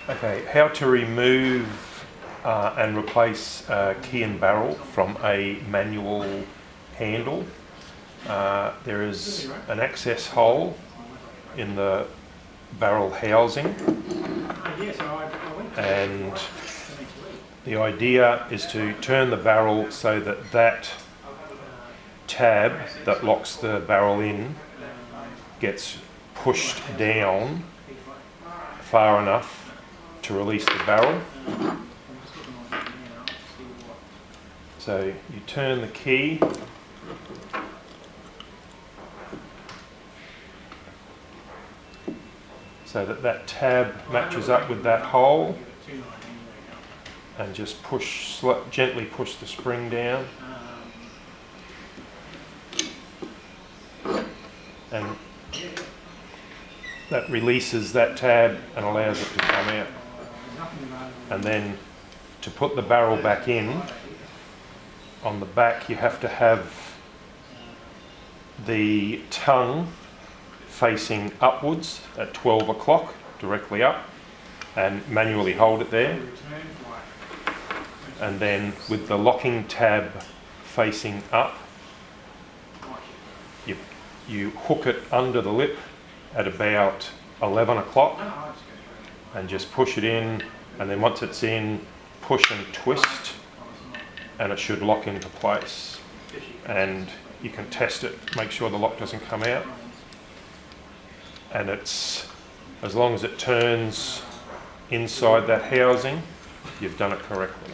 Okay, how to remove and replace a key and barrel from a manual handle. There is an access hole in the barrel housing, and the idea is to turn the barrel so that that tab that locks the barrel in gets pushed down far enough to release the barrel. So you turn the key so that that tab matches up with that hole, and just gently push the spring down, and that releases that tab and allows it to come out. And then to put the barrel back in, on the back you have to have the tongue facing upwards at 12 o'clock, directly up, and manually hold it there. And then with the locking tab facing up, you hook it under the lip at about 11 o'clock and just push it in, and then once it's in, push and twist, and it should lock into place. And you can test it, make sure the lock doesn't come out, and it's, as long as it turns inside that housing, you've done it correctly.